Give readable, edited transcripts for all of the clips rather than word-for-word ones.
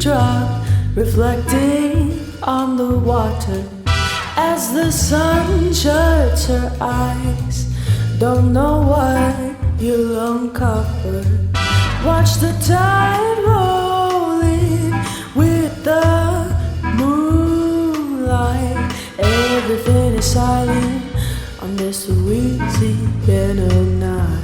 drop reflecting on the water as the sun shuts her eyes. Don't know what you'll uncover. Watch the tide roll in with the moonlight. Everything is silent on this Louisiana night.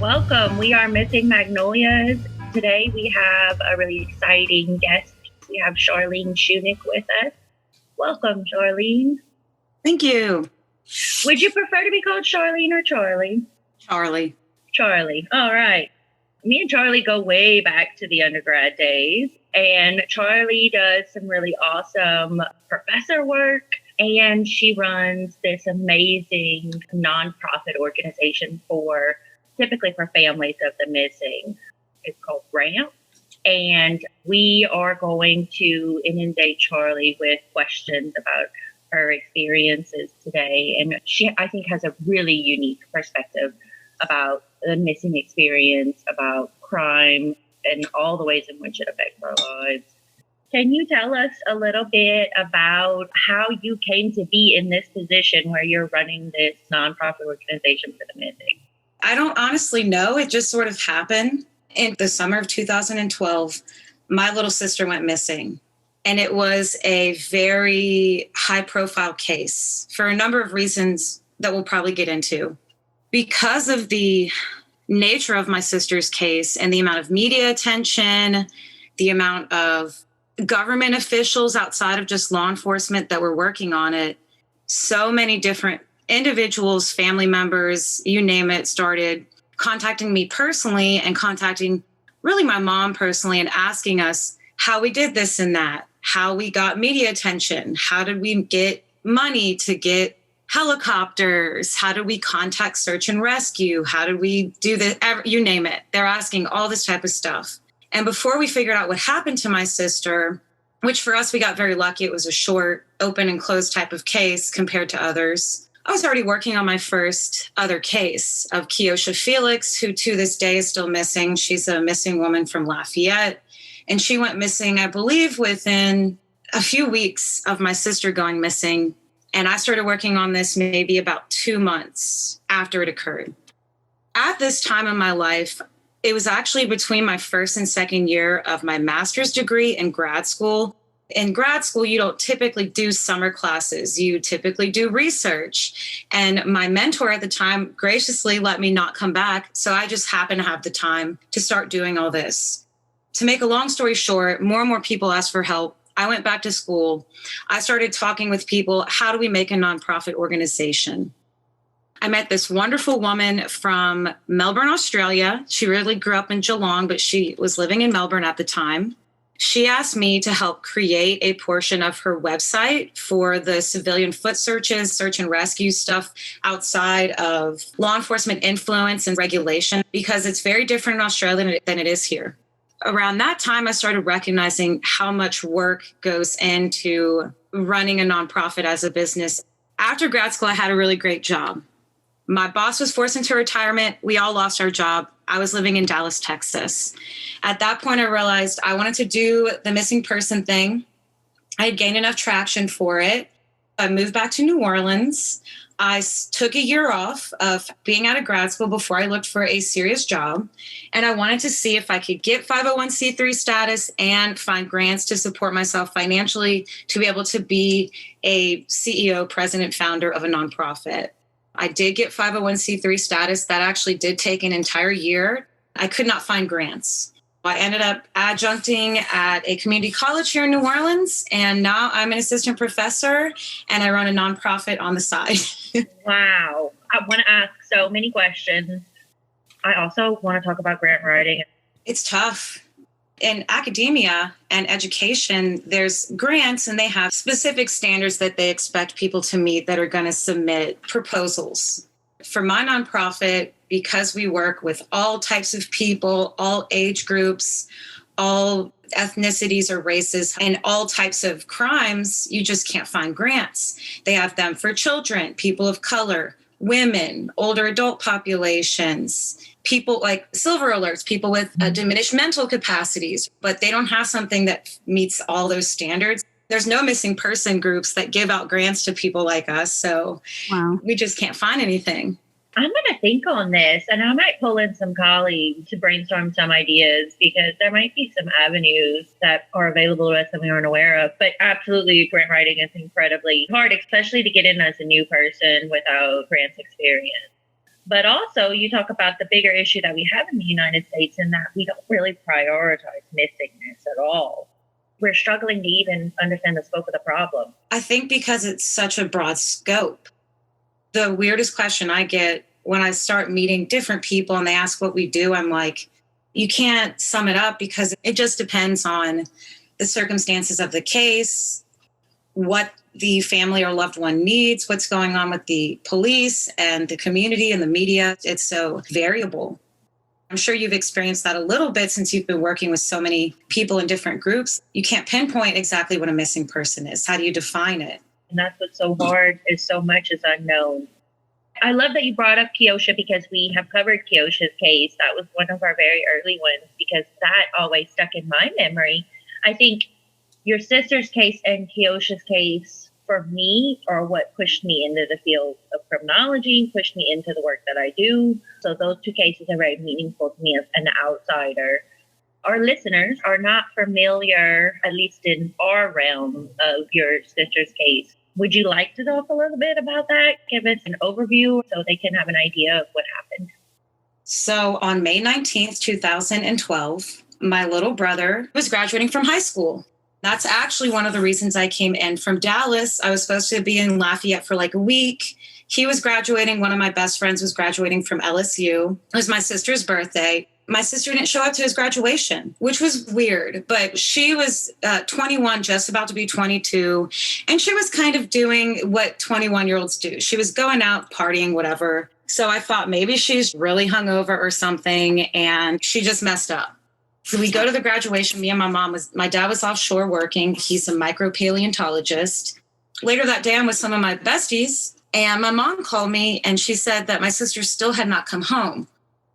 Welcome. We are Missing Magnolias. Today we have a really exciting guest. We have Mickaela Schunick with us. Welcome, Charlene. Thank you. Would you prefer to be called Charlene or Charlie? Charlie. Charlie. All right. Me and Charlie go way back to the undergrad days, and Charlie does some really awesome professor work, and she runs this amazing nonprofit organization typically for families of the missing. It's called RAMP. And we are going to inundate Charlie with questions about her experiences today. And she, I think, has a really unique perspective about the missing experience, about crime, and all the ways in which it affects our lives. Can you tell us a little bit about how you came to be in this position where you're running this nonprofit organization for the missing? I don't honestly know. It just sort of happened. In the summer of 2012, my little sister went missing. And it was a very high-profile case for a number of reasons that we'll probably get into. Because of the nature of my sister's case and the amount of media attention, the amount of government officials outside of just law enforcement that were working on it, so many different individuals, family members, you name it, started contacting me personally and contacting really my mom personally and asking us how we did this and that, how we got media attention, how did we get money to get helicopters, how did we contact search and rescue, how did we do this, you name it. They're asking all this type of stuff. And before we figured out what happened to my sister, which for us, we got very lucky, it was a short, open and closed type of case compared to others. I was already working on my first other case of Keosha Felix, who to this day is still missing. She's a missing woman from Lafayette. And she went missing, I believe, within a few weeks of my sister going missing. And I started working on this maybe about 2 months after it occurred. At this time in my life, it was actually between my first and second year of my master's degree in grad school. In grad school, you don't typically do summer classes. You typically do research. And my mentor at the time graciously let me not come back. So I just happened to have the time to start doing all this. To make a long story short, more and more people asked for help. I went back to school. I started talking with people. How do we make a nonprofit organization? I met this wonderful woman from Melbourne, Australia. She really grew up in Geelong, but she was living in Melbourne at the time. She asked me to help create a portion of her website for the civilian foot searches, search and rescue stuff outside of law enforcement influence and regulation, because it's very different in Australia than it is here. Around that time, I started recognizing how much work goes into running a nonprofit as a business. After grad school, I had a really great job. My boss was forced into retirement. We all lost our job. I was living in Dallas, Texas. At that point, I realized I wanted to do the missing person thing. I had gained enough traction for it. I moved back to New Orleans. I took a year off of being out of grad school before I looked for a serious job. And I wanted to see if I could get 501c3 status and find grants to support myself financially to be able to be a CEO, president, founder of a nonprofit. I did get 501c3 status. That actually did take an entire year. I could not find grants. I ended up adjuncting at a community college here in New Orleans, and now I'm an assistant professor, and I run a nonprofit on the side. Wow. I want to ask so many questions. I also want to talk about grant writing. It's tough. In academia and education, there's grants and they have specific standards that they expect people to meet that are going to submit proposals. For my nonprofit, because we work with all types of people, all age groups, all ethnicities or races, and all types of crimes, you just can't find grants. They have them for children, people of color, women, older adult populations, people like silver alerts, people with diminished mental capacities, but they don't have something that meets all those standards. There's no missing person groups that give out grants to people like us. So we just can't find anything. I'm going to think on this, and I might pull in some colleagues to brainstorm some ideas, because there might be some avenues that are available to us that we aren't aware of. But absolutely, grant writing is incredibly hard, especially to get in as a new person without grants experience. But also, you talk about the bigger issue that we have in the United States, in that we don't really prioritize missingness at all. We're struggling to even understand the scope of the problem. I think because it's such a broad scope. The weirdest question I get when I start meeting different people and they ask what we do, I'm like, you can't sum it up, because it just depends on the circumstances of the case, what the family or loved one needs, what's going on with the police and the community and the media. It's so variable. I'm sure you've experienced that a little bit since you've been working with so many people in different groups. You can't pinpoint exactly what a missing person is. How do you define it? And that's what's so hard, is so much is unknown. I love that you brought up Keosha, because we have covered Keosha's case. That was one of our very early ones, because that always stuck in my memory. I think your sister's case and Keosha's case, for me, are what pushed me into the field of criminology, pushed me into the work that I do. So those two cases are very meaningful to me as an outsider. Our listeners are not familiar, at least in our realm, of your sister's case. Would you like to talk a little bit about that? Give us an overview so they can have an idea of what happened. So on May 19th, 2012, my little brother was graduating from high school. That's actually one of the reasons I came in from Dallas. I was supposed to be in Lafayette for like a week. He was graduating. One of my best friends was graduating from LSU. It was my sister's birthday. My sister didn't show up to his graduation, which was weird, but she was 21, just about to be 22. And she was kind of doing what 21-year-olds do. She was going out, partying, whatever. So I thought maybe she's really hungover or something, and she just messed up. So we go to the graduation. Me and my dad was offshore working. He's a micropaleontologist. Later that day, I'm with some of my besties, and my mom called me and she said that my sister still had not come home.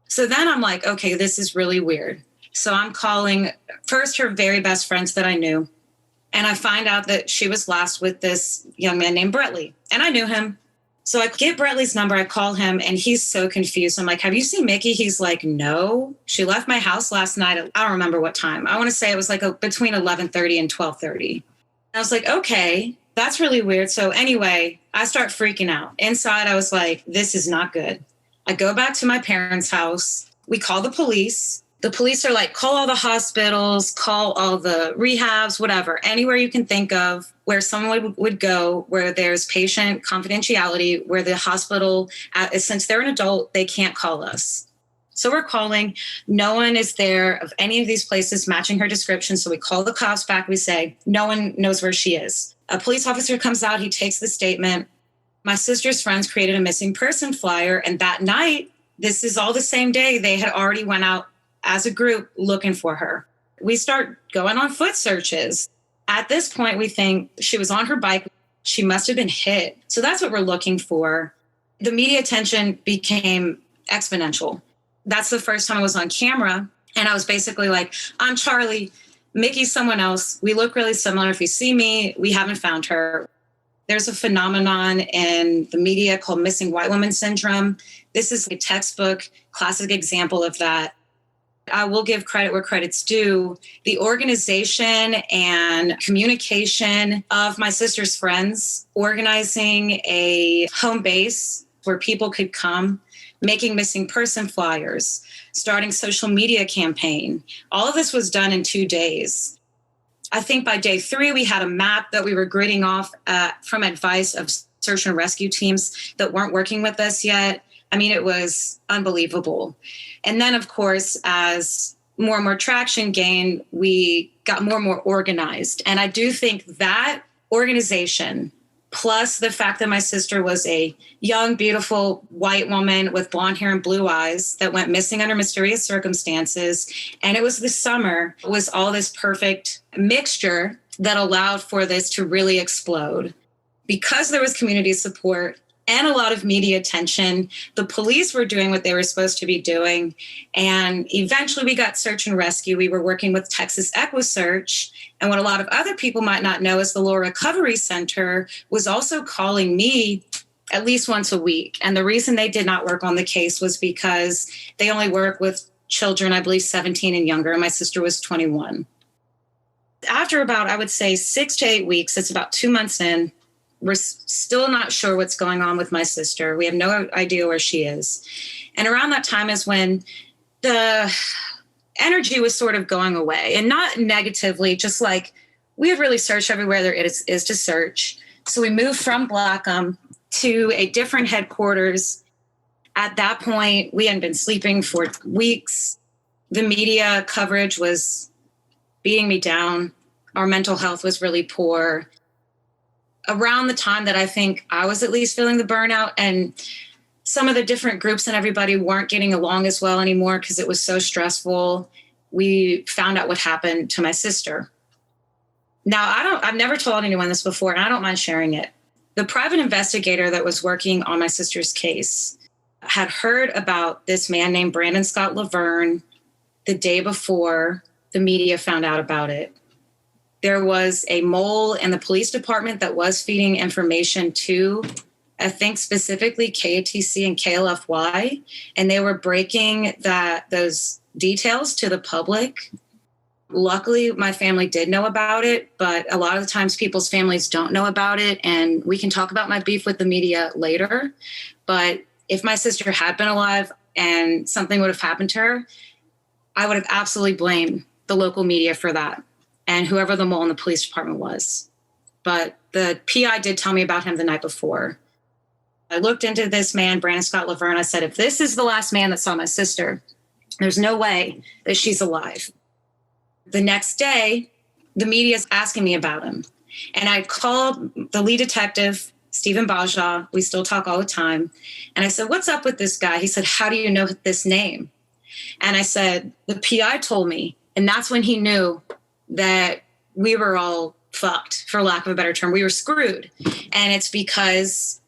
So then I'm like, okay, this is really weird. So I'm calling first her very best friends that I knew. And I find out that she was last with this young man named Bretley. And I knew him. So I get Bretley's number. I call him and he's so confused. I'm like, have you seen Mickey? He's like, no. She left my house last night. I don't remember what time. I want to say it was like between 11:30 and 12:30. I was like, okay, that's really weird. So anyway, I start freaking out. Inside, I was like, this is not good. I go back to my parents' house. We call the police. The police are like, call all the hospitals, call all the rehabs, whatever, anywhere you can think of where someone would go, where there's patient confidentiality, where the hospital, since they're an adult, they can't call us. So we're calling. No one is there of any of these places matching her description. So we call the cops back. We say, no one knows where she is. A police officer comes out. He takes the statement. My sister's friends created a missing person flyer. And that night, this is all the same day, they had already went out as a group looking for her. We start going on foot searches. At this point, we think she was on her bike. She must have been hit. So that's what we're looking for. The media attention became exponential. That's the first time I was on camera. And I was basically like, I'm Charlie, Mickey's someone else. We look really similar. If you see me, we haven't found her. There's a phenomenon in the media called missing white woman syndrome. This is a textbook, classic example of that. I will give credit where credit's due. The organization and communication of my sister's friends, organizing a home base where people could come, making missing person flyers, starting social media campaign. All of this was done in 2 days. I think by day 3, we had a map that we were gridding off from advice of search and rescue teams that weren't working with us yet. I mean, it was unbelievable. And then, of course, as more and more traction gained, we got more and more organized. And I do think that organization, plus the fact that my sister was a young, beautiful white woman with blonde hair and blue eyes that went missing under mysterious circumstances, and it was the summer, was all this perfect mixture that allowed for this to really explode. Because there was community support, and a lot of media attention. The police were doing what they were supposed to be doing. And eventually we got search and rescue. We were working with Texas EquiSearch. And what a lot of other people might not know is the Law Recovery Center was also calling me at least once a week. And the reason they did not work on the case was because they only work with children, I believe 17 and younger. And my sister was 21. After about, I would say 6 to 8 weeks, it's about 2 months in, we're still not sure what's going on with my sister. We have no idea where she is. And around that time is when the energy was sort of going away, and not negatively, just like we had really searched everywhere there is to search. So we moved from Blackham to a different headquarters. At that point, we hadn't been sleeping for weeks. The media coverage was beating me down. Our mental health was really poor. Around the time that I think I was at least feeling the burnout, and some of the different groups and everybody weren't getting along as well anymore because it was so stressful, we found out what happened to my sister. Now, I've never told anyone this before, and I don't mind sharing it. The private investigator that was working on my sister's case had heard about this man named Brandon Scott Lavergne the day before the media found out about it. There was a mole in the police department that was feeding information to, I think specifically KATC and KLFY, and they were breaking those details to the public. Luckily, my family did know about it, but a lot of the times people's families don't know about it, and we can talk about my beef with the media later. But if my sister had been alive and something would have happened to her, I would have absolutely blamed the local media for that, and whoever the mole in the police department was. But the PI did tell me about him the night before. I looked into this man, Brandon Scott Lavergne. I said, if this is the last man that saw my sister, there's no way that she's alive. The next day, the media is asking me about him. And I called the lead detective, Stephen Baja. We still talk all the time. And I said, what's up with this guy? He said, how do you know this name? And I said, the PI told me. And that's when he knew that we were all fucked, for lack of a better term. We were screwed. And it's because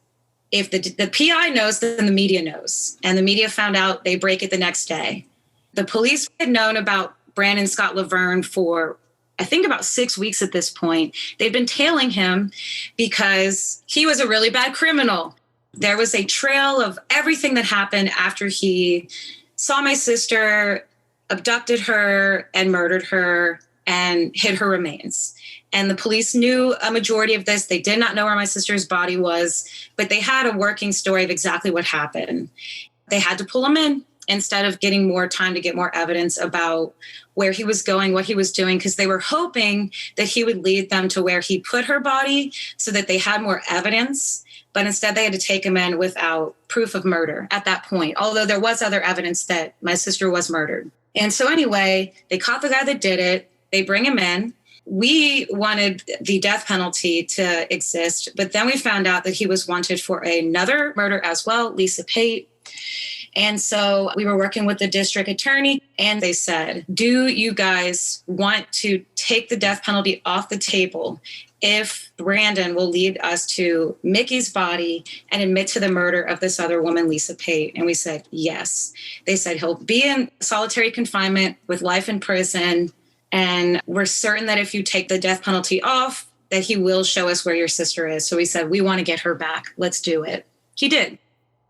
if the PI knows, then the media knows. And the media found out, they break it the next day. The police had known about Brandon Scott Lavergne for, I think, about 6 weeks at this point. They'd been tailing him because he was a really bad criminal. There was a trail of everything that happened after he saw my sister, abducted her and murdered her and hid her remains. And the police knew a majority of this. They did not know where my sister's body was, but they had a working story of exactly what happened. They had to pull him in instead of getting more time to get more evidence about where he was going, what he was doing, because they were hoping that he would lead them to where he put her body so that they had more evidence. But instead, they had to take him in without proof of murder at that point, although there was other evidence that my sister was murdered. And so anyway, they caught the guy that did it. They bring him in. We wanted the death penalty to exist, but then we found out that he was wanted for another murder as well, Lisa Pate. And so we were working with the district attorney, and they said, do you guys want to take the death penalty off the table if Brandon will lead us to Mickey's body and admit to the murder of this other woman, Lisa Pate? And we said, yes. They said he'll be in solitary confinement with life in prison. And we're certain that if you take the death penalty off, that he will show us where your sister is. So we said, we want to get her back. Let's do it. He did.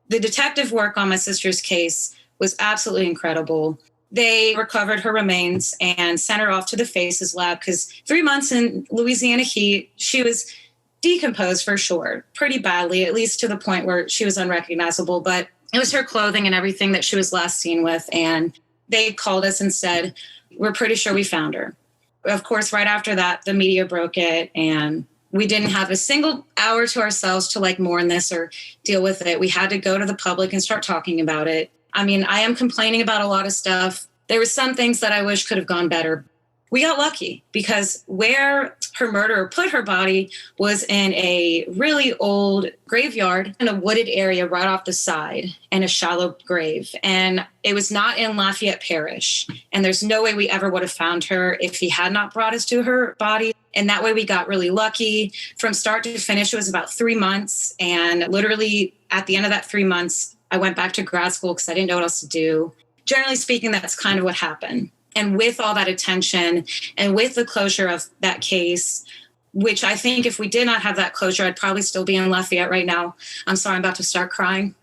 The detective work on my sister's case was absolutely incredible. They recovered her remains and sent her off to the Faces lab because 3 months in Louisiana heat, she was decomposed for sure, pretty badly, at least to the point where she was unrecognizable. But it was her clothing and everything that she was last seen with. And they called us and said, we're pretty sure we found her. Of course, right after that, the media broke it, and we didn't have a single hour to ourselves to mourn this or deal with it. We had to go to the public and start talking about it. I mean, I am complaining about a lot of stuff. There were some things that I wish could have gone better. We got lucky because where her murderer put her body was in a really old graveyard in a wooded area right off the side in a shallow grave. And it was not in Lafayette Parish. And there's no way we ever would have found her if he had not brought us to her body. And that way we got really lucky. From start to finish, it was about 3 months. And literally at the end of that 3 months, I went back to grad school because I didn't know what else to do. Generally speaking, that's kind of what happened. And with all that attention and with the closure of that case, which I think if we did not have that closure, I'd probably still be in Lafayette right now. I'm sorry, I'm about to start crying.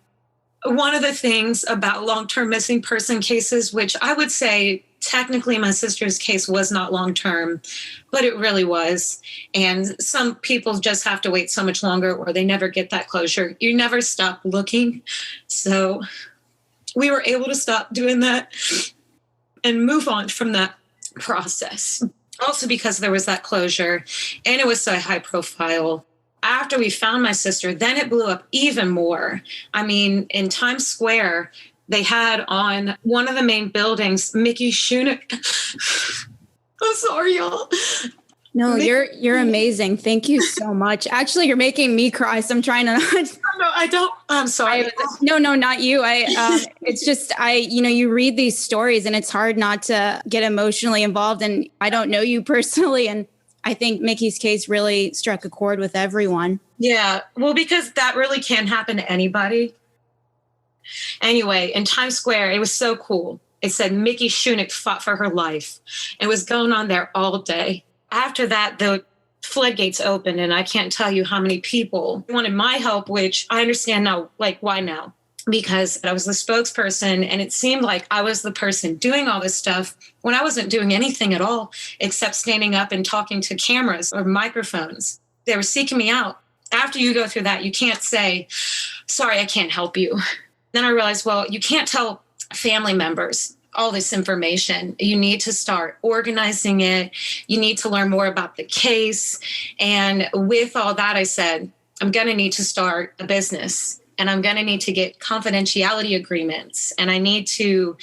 One of the things about long-term missing person cases, which I would say technically my sister's case was not long-term, but it really was. And some people just have to wait so much longer or they never get that closure. You never stop looking. So we were able to stop doing that and move on from that process. Also because there was that closure and it was so high profile. After we found my sister, then it blew up even more. I mean, in Times Square, they had on one of the main buildings, Mickey Shunick. I'm sorry, y'all. No, you're amazing. Thank you so much. Actually, you're making me cry. So I'm trying to not. No, I don't. I'm sorry. No, not you. It's just, you read these stories and it's hard not to get emotionally involved. And I don't know you personally. And I think Mickey's case really struck a chord with everyone. Yeah. Well, because that really can happen to anybody. Anyway, in Times Square, it was so cool. It said Mickey Shunick fought for her life. It was going on there all day. After that, the floodgates opened, and I can't tell you how many people wanted my help, which I understand now, like, why now? Because I was the spokesperson, and it seemed like I was the person doing all this stuff when I wasn't doing anything at all, except standing up and talking to cameras or microphones. They were seeking me out. After you go through that, you can't say, sorry, I can't help you. Then I realized, well, you can't tell family members all this information. You need to start organizing it. You need to learn more about the case. And with all that, I said, I'm going to need to start a business and I'm going to need to get confidentiality agreements. And I need to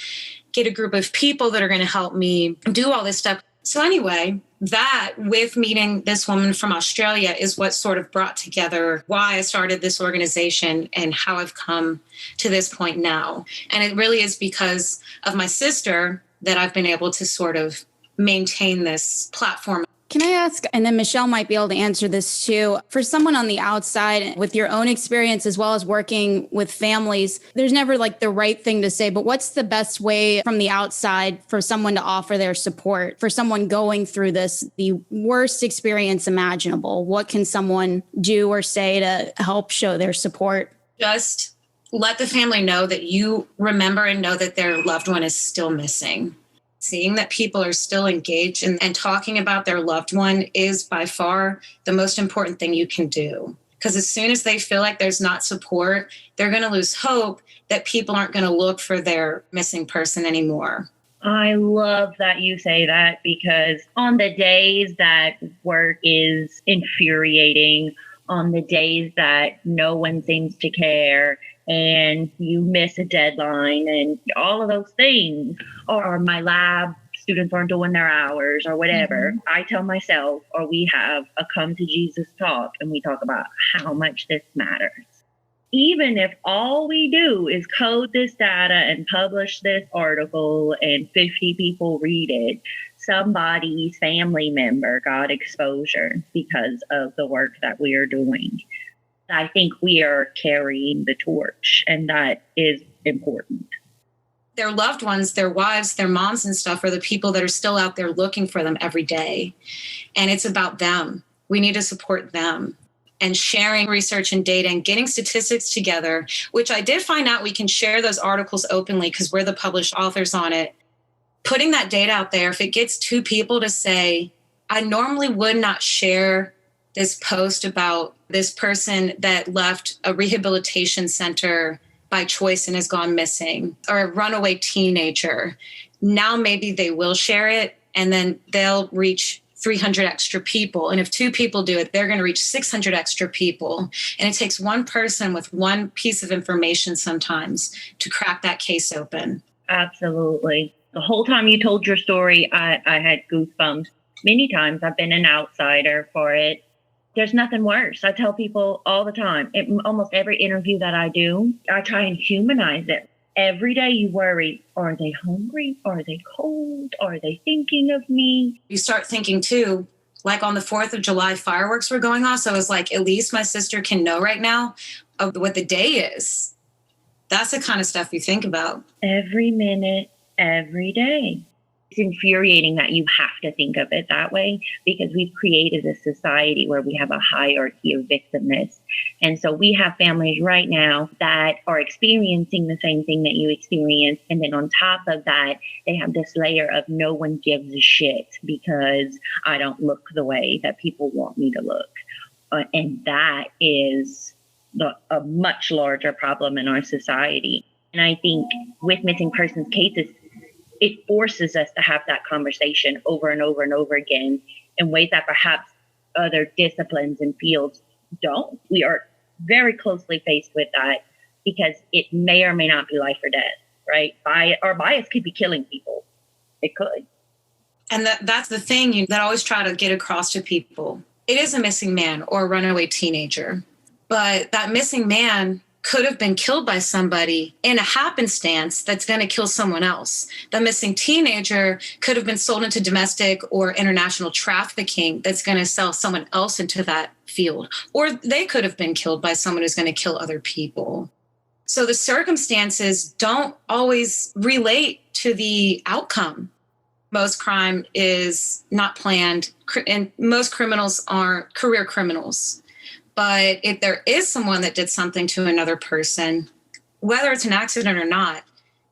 get a group of people that are going to help me do all this stuff. So anyway, that with meeting this woman from Australia is what sort of brought together why I started this organization and how I've come to this point now. And it really is because of my sister that I've been able to sort of maintain this platform. Can I ask, and then Michelle might be able to answer this too, for someone on the outside with your own experience as well as working with families, there's never like the right thing to say, but what's the best way from the outside for someone to offer their support for someone going through this, the worst experience imaginable? What can someone do or say to help show their support? Just let the family know that you remember and know that their loved one is still missing. Seeing that people are still engaged and talking about their loved one is by far the most important thing you can do. Because as soon as they feel like there's not support, they're going to lose hope that people aren't going to look for their missing person anymore. I love that you say that, because on the days that work is infuriating, on the days that no one seems to care, and you miss a deadline and all of those things, or my lab students aren't doing their hours or whatever, I tell myself, or we have a come to Jesus talk and we talk about how much this matters. Even if all we do is code this data and publish this article and 50 people read it, somebody's family member got exposure because of the work that we are doing. I think we are carrying the torch, and that is important. Their loved ones, their wives, their moms and stuff are the people that are still out there looking for them every day. And it's about them. We need to support them. And sharing research and data and getting statistics together, which I did find out we can share those articles openly because we're the published authors on it. Putting that data out there, if it gets two people to say, I normally would not share this post about this person that left a rehabilitation center by choice and has gone missing, or a runaway teenager. Now maybe they will share it and then they'll reach 300 extra people. And if two people do it, they're going to reach 600 extra people. And it takes one person with one piece of information sometimes to crack that case open. Absolutely. The whole time you told your story, I had goosebumps. Many times I've been an outsider for it. There's nothing worse. I tell people all the time, in almost every interview that I do, I try and humanize it. Every day you worry, are they hungry? Are they cold? Are they thinking of me? You start thinking too, like on the 4th of July, fireworks were going off. So I was like, at least my sister can know right now of what the day is. That's the kind of stuff you think about. Every minute, every day. It's infuriating that you have to think of it that way because we've created a society where we have a hierarchy of victimness. And so we have families right now that are experiencing the same thing that you experienced. And then on top of that, they have this layer of no one gives a shit because I don't look the way that people want me to look. And that is a much larger problem in our society. And I think with missing persons cases, it forces us to have that conversation over and over and over again in ways that perhaps other disciplines and fields don't. We are very closely faced with that because it may or may not be life or death, right? Our bias could be killing people. It could. And that's the thing that I always try to get across to people. It is a missing man or a runaway teenager, but that missing man could have been killed by somebody in a happenstance that's going to kill someone else. The missing teenager could have been sold into domestic or international trafficking that's going to sell someone else into that field. Or they could have been killed by someone who's going to kill other people. So the circumstances don't always relate to the outcome. Most crime is not planned, and most criminals are career criminals. But if there is someone that did something to another person, whether it's an accident or not,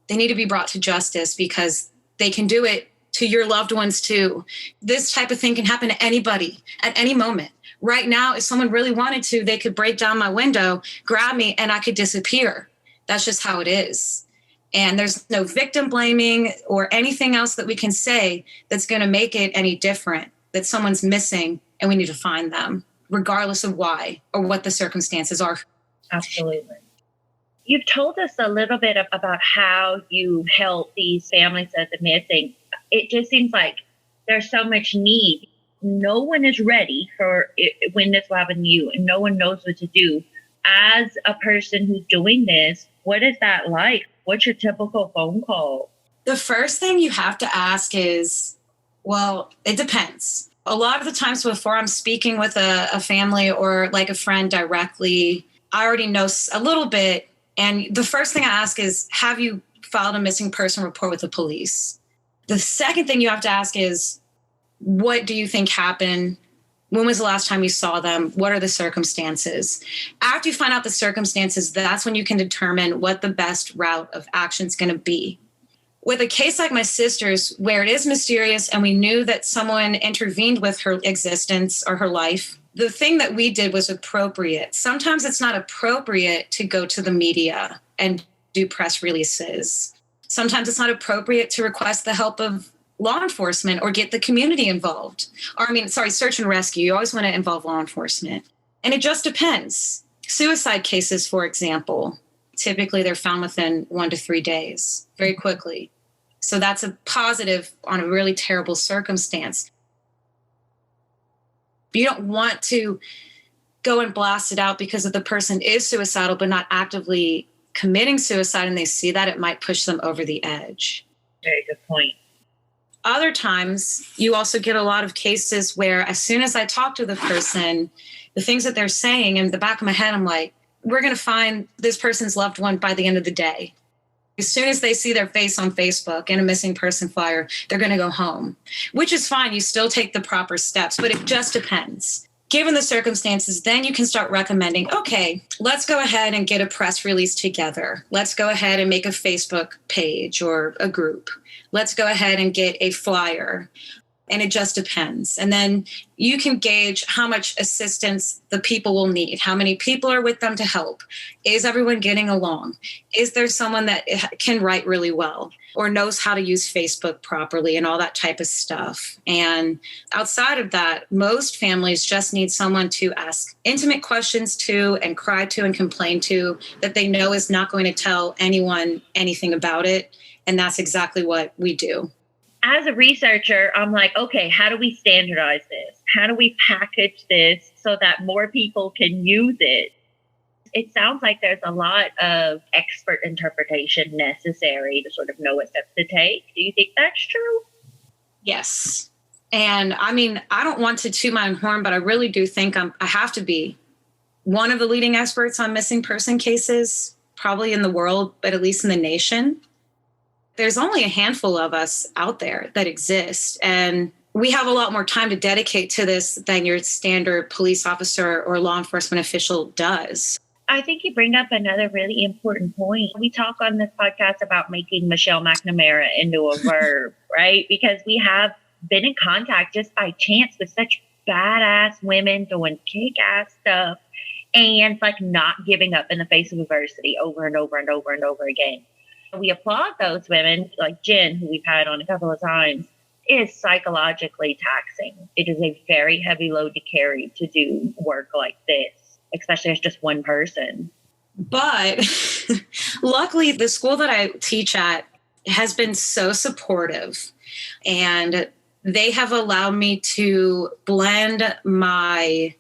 they need to be brought to justice because they can do it to your loved ones too. This type of thing can happen to anybody at any moment. Right now, if someone really wanted to, they could break down my window, grab me, and I could disappear. That's just how it is. And there's no victim blaming or anything else that we can say that's going to make it any different, that someone's missing and we need to find them, regardless of why or what the circumstances are. Absolutely. You've told us a little bit about how you help these families of the missing. It just seems like there's so much need. No one is ready for it when this will happen to you, and no one knows what to do. As a person who's doing this, what is that like? What's your typical phone call? The first thing you have to ask is, well, it depends. A lot of the times before I'm speaking with a family or like a friend directly, I already know a little bit. And the first thing I ask is, have you filed a missing person report with the police? The second thing you have to ask is, what do you think happened? When was the last time you saw them? What are the circumstances? After you find out the circumstances, that's when you can determine what the best route of action is going to be. With a case like my sister's, where it is mysterious and we knew that someone intervened with her existence or her life, the thing that we did was appropriate. Sometimes it's not appropriate to go to the media and do press releases. Sometimes it's not appropriate to request the help of law enforcement or get the community involved. Search and rescue. You always want to involve law enforcement. And it just depends. Suicide cases, for example, typically they're found within 1 to 3 days, very quickly. So that's a positive on a really terrible circumstance. But you don't want to go and blast it out because if the person is suicidal but not actively committing suicide and they see that, it might push them over the edge. Very good point. Other times, you also get a lot of cases where as soon as I talk to the person, the things that they're saying in the back of my head, I'm like, we're going to find this person's loved one by the end of the day. As soon as they see their face on Facebook in a missing person flyer, they're going to go home, which is fine. You still take the proper steps, but it just depends. Given the circumstances, then you can start recommending, okay, let's go ahead and get a press release together. Let's go ahead and make a Facebook page or a group. Let's go ahead and get a flyer. And it just depends. And then you can gauge how much assistance the people will need. How many people are with them to help? Is everyone getting along? Is there someone that can write really well or knows how to use Facebook properly and all that type of stuff? And outside of that, most families just need someone to ask intimate questions to and cry to and complain to that they know is not going to tell anyone anything about it. And that's exactly what we do. as a researcher, I'm like, okay, how do we standardize this? How do we package this so that more people can use it? It sounds like there's a lot of expert interpretation necessary to sort of know what steps to take. Do you think that's true? Yes. And I mean, I don't want to toot my own horn, but I really do think I have to be one of the leading experts on missing person cases, probably in the world, but at least in the nation. There's only a handful of us out there that exist. And we have a lot more time to dedicate to this than your standard police officer or law enforcement official does. I think you bring up another really important point. We talk on this podcast about making Michelle McNamara into a verb, right? Because we have been in contact just by chance with such badass women doing kick-ass stuff and like not giving up in the face of adversity over and over and over and over again. We applaud those women, like Jen, who we've had on a couple of times. It is psychologically taxing. It is a very heavy load to carry to do work like this, especially as just one person. But luckily, the school that I teach at has been so supportive, and they have allowed me to blend my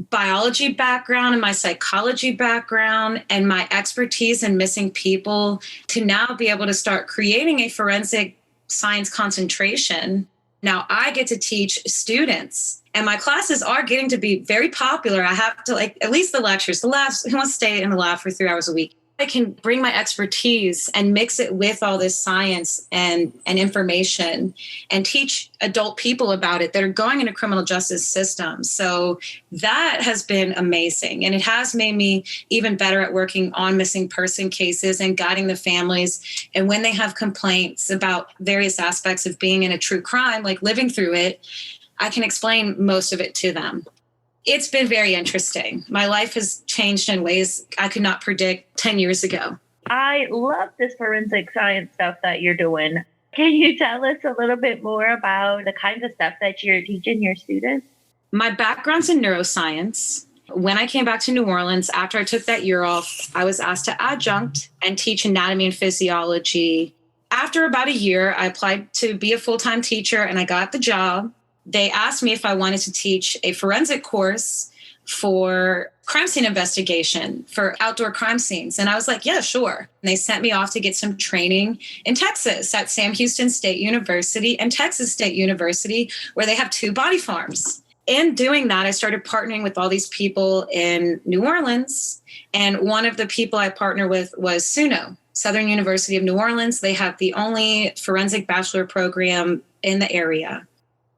biology background and my psychology background and my expertise in missing people to now be able to start creating a forensic science concentration. Now I get to teach students, and my classes are getting to be very popular. I have to, like, at least the lectures, the labs, who wants to stay in the lab for 3 hours a week? I can bring my expertise and mix it with all this science and information and teach adult people about it that are going into criminal justice systems. So that has been amazing. And it has made me even better at working on missing person cases and guiding the families. And when they have complaints about various aspects of being in a true crime, like living through it, I can explain most of it to them. It's been very interesting. My life has changed in ways I could not predict 10 years ago. I love this forensic science stuff that you're doing. Can you tell us a little bit more about the kinds of stuff that you're teaching your students? My background's in neuroscience. When I came back to New Orleans, after I took that year off, I was asked to adjunct and teach anatomy and physiology. After about a year, I applied to be a full-time teacher, and I got the job. They asked me if I wanted to teach a forensic course for crime scene investigation for outdoor crime scenes. And I was like, yeah, sure. And they sent me off to get some training in Texas at Sam Houston State University and Texas State University, where they have 2 body farms. In doing that, I started partnering with all these people in New Orleans. And one of the people I partnered with was SUNO, Southern University of New Orleans. They have the only forensic bachelor program in the area.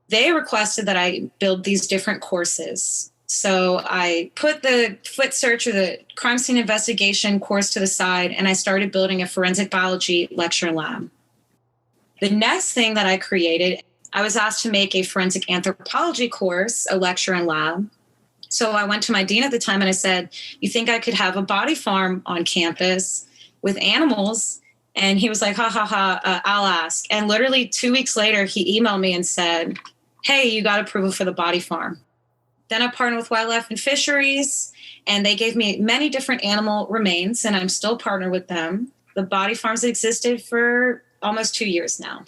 They requested that I build these different courses. So I put the foot search or the crime scene investigation course to the side, and I started building a forensic biology lecture lab. The next thing that I created, I was asked to make a forensic anthropology course, a lecture and lab. So I went to my dean at the time and I said, you think I could have a body farm on campus with animals? And he was like, I'll ask. And literally 2 weeks later, he emailed me and said, hey, you got approval for the body farm. Then I partnered with Wildlife and Fisheries, and they gave me many different animal remains, and I'm still partnered with them. The body farms existed for almost 2 years now.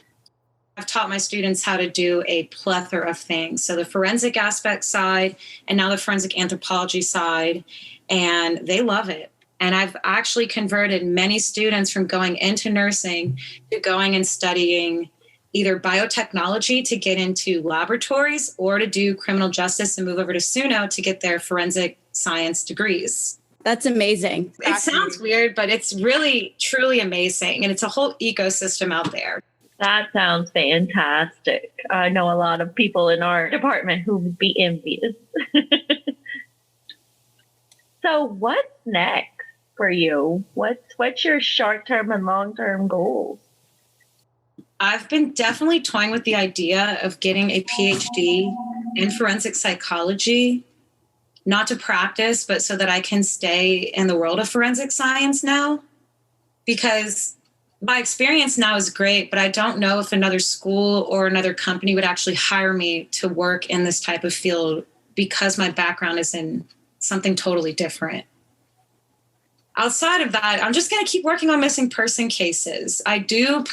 I've taught my students how to do a plethora of things. So the forensic aspect side, and now the forensic anthropology side, and they love it. And I've actually converted many students from going into nursing to going and studying either biotechnology to get into laboratories or to do criminal justice and move over to SUNO to get their forensic science degrees. That's amazing. It sounds weird, but it's really, truly amazing. And it's a whole ecosystem out there. That sounds fantastic. I know a lot of people in our department who would be envious. So what's next for you? What's your short-term and long-term goals? I've been definitely toying with the idea of getting a PhD in forensic psychology, not to practice, but so that I can stay in the world of forensic science now. Because my experience now is great, but I don't know if another school or another company would actually hire me to work in this type of field because my background is in something totally different. outside of that, I'm just going to keep working on missing person cases. I feel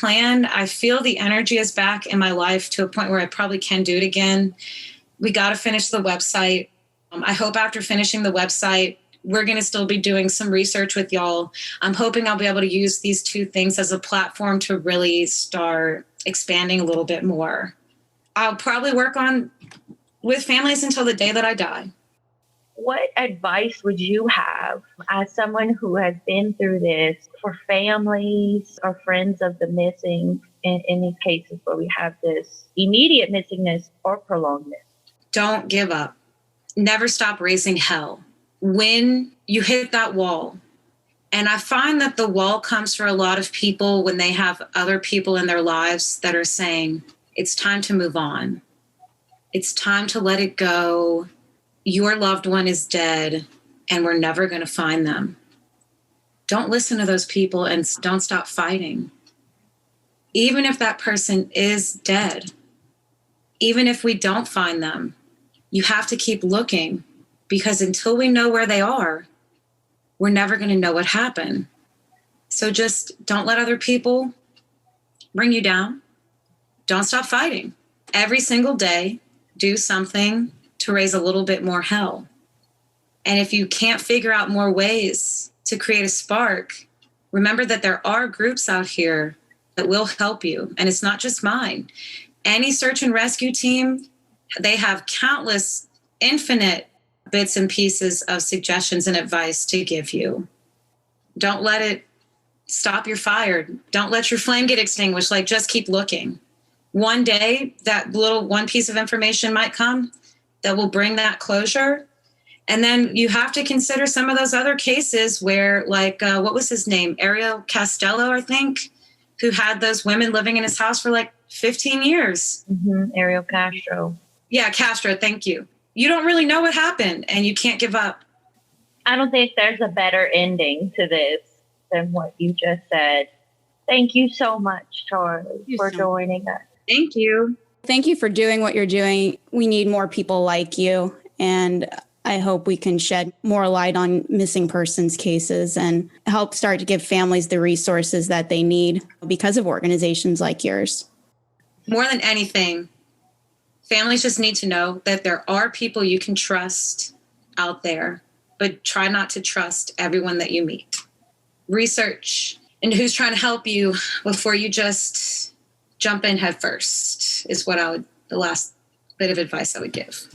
the energy is back in my life to a point where I probably can do it again. We got to finish the website. I hope after finishing the website, we're going to still be doing some research with y'all. I'm hoping I'll be able to use these two things as a platform to really start expanding a little bit more. I'll probably work on with families until the day that I die. What advice would you have as someone who has been through this for families or friends of the missing in these cases where we have this immediate missingness or prolongedness? Don't give up. Never stop raising hell. When you hit that wall, and I find that the wall comes for a lot of people when they have other people in their lives that are saying, it's time to move on. It's time to let it go. Your loved one is dead and we're never going to find them. Don't listen to those people and don't stop fighting. Even if that person is dead, even if we don't find them, you have to keep looking, because until we know where they are, we're never going to know what happened. So just don't let other people bring you down. Don't stop fighting. Every single day, do something to raise a little bit more hell. And if you can't figure out more ways to create a spark, remember that there are groups out here that will help you. And it's not just mine. Any search and rescue team, they have countless, infinite bits and pieces of suggestions and advice to give you. Don't let it stop your fire. Don't let your flame get extinguished. Like, just keep looking. One day, that little one piece of information might come that will bring that closure. And then you have to consider some of those other cases where, like, what was his name? Ariel Castello, I think, who had those women living in his house for like 15 years. Mm-hmm. Ariel Castro. Yeah, Castro, thank you. You don't really know what happened and you can't give up. I don't think there's a better ending to this than what you just said. Thank you so much, Charlie, for joining us. Thank you. Thank you for doing what you're doing. We need more people like you. And I hope we can shed more light on missing persons cases and help start to give families the resources that they need because of organizations like yours. More than anything, families just need to know that there are people you can trust out there, but try not to trust everyone that you meet. Research into who's trying to help you before you just jump in head first is the last bit of advice I would give.